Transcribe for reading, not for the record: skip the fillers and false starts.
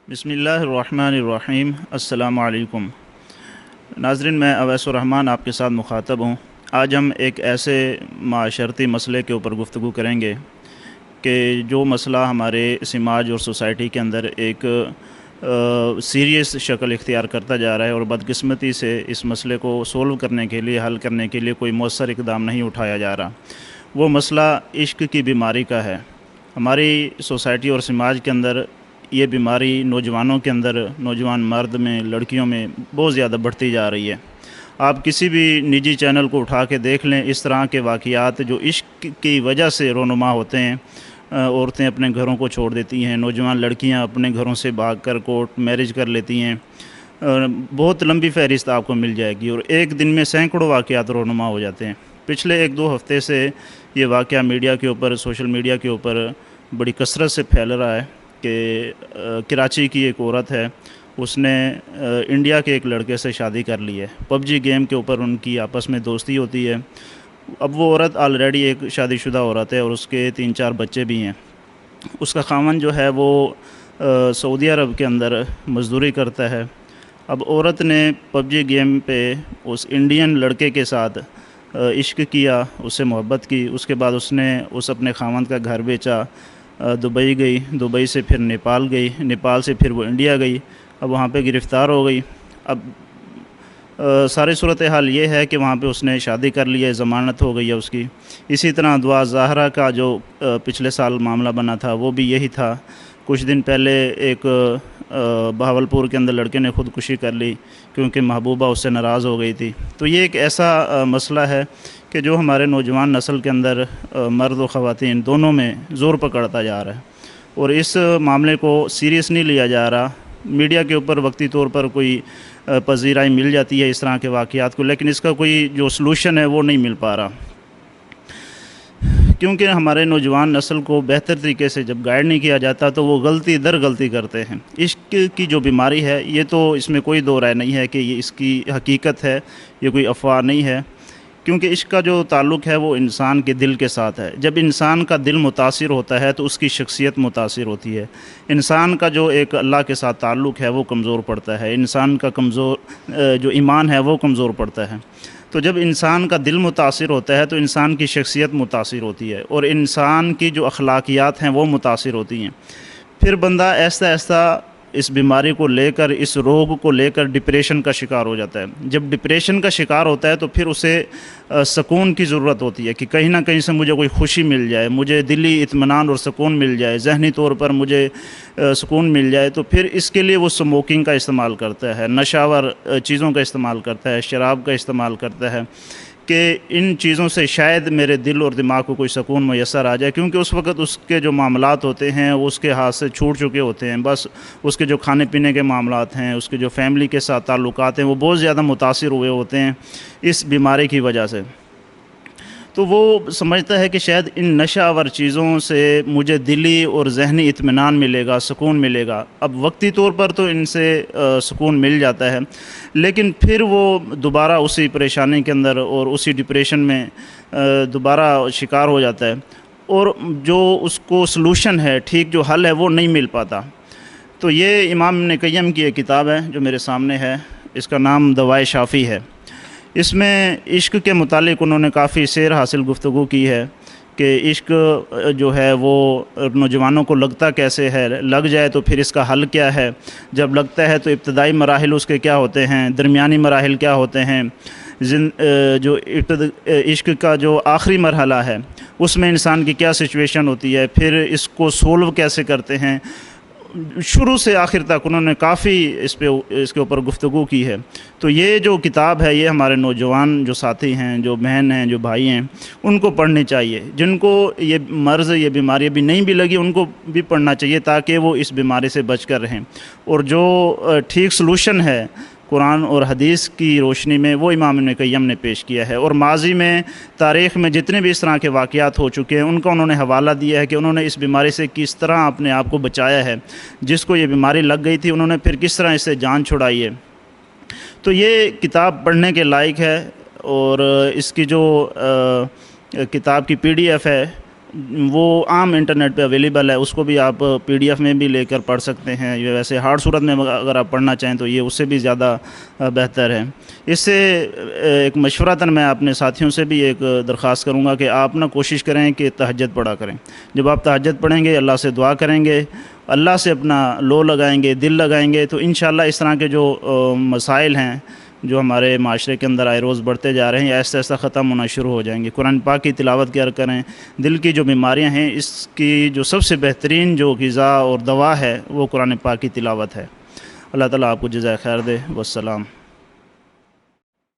बिस्मिल्लाहिर्रहमानिर्रहीम। अस्सलामु अलैकुम। नाज़रीन, मैं अवैस रहमान आपके साथ मुखातब हूँ। आज हम एक ऐसे माशरती मसले के ऊपर गुफ्तगू करेंगे कि जो मसला हमारे समाज और सोसाइटी के अंदर एक सीरियस शक्ल इख्तियार करता जा रहा है और बदकिस्मती से इस मसले को सोल्व करने के लिए, हल करने के लिए कोई मौसर इक़दाम नहीं उठाया जा रहा। वो मसला इश्क की बीमारी का है। हमारी सोसाइटी और समाज के अंदर ये बीमारी नौजवानों के अंदर, नौजवान मर्द में, लड़कियों में बहुत ज़्यादा बढ़ती जा रही है। आप किसी भी निजी चैनल को उठा के देख लें, इस तरह के वाक़ियात जो इश्क की वजह से रोनुमा होते हैं। औरतें अपने घरों को छोड़ देती हैं, नौजवान लड़कियां अपने घरों से भागकर कोर्ट मैरिज कर लेती हैं। बहुत लंबी फहरिस्त आपको मिल जाएगी और एक दिन में सैकड़ों वाक़ियात रोनुमा हो जाते हैं। पिछले 1-2 हफ़्ते से ये वाक़या मीडिया के ऊपर, सोशल मीडिया के ऊपर बड़ी कसरत से फैल रहा है कि कराची की एक औरत है, उसने इंडिया के एक लड़के से शादी कर ली है। पबजी गेम के ऊपर उनकी आपस में दोस्ती होती है। अब वो औरत ऑलरेडी एक शादीशुदा औरत है और उसके 3-4 बच्चे भी हैं। उसका खामन जो है वो सऊदी अरब के अंदर मज़दूरी करता है। अब औरत ने पबजी गेम पे उस इंडियन लड़के के साथ इश्क किया, उससे मोहब्बत की। उसके बाद उसने उस अपने खामन का घर बेचा, दुबई गई, दुबई से फिर नेपाल गई, नेपाल से फिर वो इंडिया गई। अब वहाँ पे गिरफ़्तार हो गई। अब सारी सूरत हाल ये है कि वहाँ पे उसने शादी कर ली है, ज़मानत हो गई है उसकी। इसी तरह दुआ ज़हरा का जो पिछले साल मामला बना था वो भी यही था। कुछ दिन पहले एक बहावलपुर के अंदर लड़के ने ख़ुदकुशी कर ली क्योंकि महबूबा उससे नाराज़ हो गई थी। तो ये एक ऐसा मसला है कि जो हमारे नौजवान नस्ल के अंदर मर्द और ख़वातीन दोनों में ज़ोर पकड़ता जा रहा है और इस मामले को सीरियस नहीं लिया जा रहा। मीडिया के ऊपर वक्ती तौर पर कोई पजीराई मिल जाती है इस तरह के वाक़ियात को, लेकिन इसका कोई जो सलूशन है वो नहीं मिल पा रहा, क्योंकि हमारे नौजवान नस्ल को बेहतर तरीके से जब गाइड नहीं किया जाता तो वो गलती दर गलती करते हैं। इश्क की जो बीमारी है ये तो इसमें कोई दो राय नहीं है कि ये इसकी हकीकत है, ये कोई अफवाह नहीं है, क्योंकि इश्क का जो ताल्लुक़ है वो इंसान के दिल के साथ है। जब इंसान का दिल मुतासिर होता है तो उसकी शख्सियत मुतासिर होती है। इंसान का जो एक अल्लाह के साथ ताल्लुक़ है वो कमज़ोर पड़ता है, इंसान का जो ईमान है वो कमज़ोर पड़ता है। तो जब इंसान का दिल मुतासिर होता है तो इंसान की शख्सियत मुतासिर होती है और इंसान की जो अखलाकियात हैं वो मुतासिर होती हैं। फिर बंदा ऐसा ऐसा इस बीमारी को लेकर, इस रोग को लेकर डिप्रेशन का शिकार हो जाता है। जब डिप्रेशन का शिकार होता है तो फिर उसे सुकून की ज़रूरत होती है कि कहीं ना कहीं से मुझे कोई खुशी मिल जाए, मुझे दिली इत्मीनान और सुकून मिल जाए, ज़हनी तौर पर मुझे सुकून मिल जाए। तो फिर इसके लिए वो स्मोकिंग का इस्तेमाल करता है, नशावर चीज़ों का इस्तेमाल करता है, शराब का इस्तेमाल करता है कि इन चीज़ों से शायद मेरे दिल और दिमाग को कोई सुकून मैसर आ जाए, क्योंकि उस वक़्त उसके जो मामलात होते हैं वो उसके हाथ से छूट चुके होते हैं। बस उसके जो खाने पीने के मामलात हैं, उसके जो फैमिली के साथ ताल्लुकात हैं वो बहुत ज़्यादा मुतासिर हुए होते हैं इस बीमारी की वजह से। तो वो समझता है कि शायद इन नशावर चीज़ों से मुझे दिली और ज़हनी इत्मीनान मिलेगा, सुकून मिलेगा। अब वक्ती तौर पर तो इनसे सुकून मिल जाता है, लेकिन फिर वो दोबारा उसी परेशानी के अंदर और उसी डिप्रेशन में दोबारा शिकार हो जाता है और जो उसको सलूशन है, ठीक जो हल है वो नहीं मिल पाता। तो ये इमाम इब्न क़य्यम की एक किताब है जो मेरे सामने है, इसका नाम दवाए शाफ़ी है। इसमें इश्क के मुतालिक उन्होंने काफ़ी सैर हासिल गुफ्तगू की है कि इश्क जो है वो नौजवानों को लगता कैसे है, लग जाए तो फिर इसका हल क्या है, जब लगता है तो इब्तदाई मराहिल उसके क्या होते हैं, दरमियानी मराहिल क्या होते हैं, जो इश्क का जो आखिरी मरहला है उसमें इंसान की क्या सिचुएशन होती है, फिर इसको सोल्व कैसे करते हैं। शुरू से आखिर तक उन्होंने काफ़ी इसके ऊपर गुफ्तगू की है। तो ये जो किताब है ये हमारे नौजवान जो साथी हैं, जो बहन हैं, जो भाई हैं, उनको पढ़नी चाहिए। जिनको ये मर्ज़, ये बीमारी अभी नहीं भी लगी उनको भी पढ़ना चाहिए ताकि वो इस बीमारी से बच कर रहें। और जो ठीक सलूशन है कुरान और हदीस की रोशनी में वो इमाम इब्न क़य्यम ने पेश किया है। और माजी में तारीख़ में जितने भी इस तरह के वाक़यात हो चुके हैं उनका उन्होंने हवाला दिया है कि उन्होंने इस बीमारी से किस तरह अपने आप को बचाया है। जिसको ये बीमारी लग गई थी उन्होंने फिर किस तरह इससे जान छुड़ाई है। तो ये किताब पढ़ने के लायक है और इसकी जो किताब की PDF है وہ عام انٹرنیٹ پہ اویلیبل ہے، اس کو بھی آپ PDF میں بھی لے کر پڑھ سکتے ہیں، یہ ویسے ہارڈ صورت میں اگر آپ پڑھنا چاہیں تو یہ اس سے بھی زیادہ بہتر ہے۔ اس سے ایک مشورتاً میں اپنے ساتھیوں سے بھی ایک درخواست کروں گا کہ آپ کوشش کریں کہ تہجد پڑھا کریں۔ جب آپ تہجد پڑھیں گے، اللہ سے دعا کریں گے، اللہ سے اپنا لو لگائیں گے، دل لگائیں گے، تو انشاءاللہ اس طرح کے جو مسائل ہیں جو ہمارے معاشرے کے اندر آئے روز بڑھتے جا رہے ہیں، آہستہ آہستہ ختم ہونا شروع ہو جائیں گے۔ قرآن پاک کی تلاوت کیا کریں، دل کی جو بیماریاں ہیں اس کی جو سب سے بہترین جو غذا اور دوا ہے وہ قرآن پاک کی تلاوت ہے۔ اللہ تعالیٰ آپ کو جزائے خیر دے۔ والسلام۔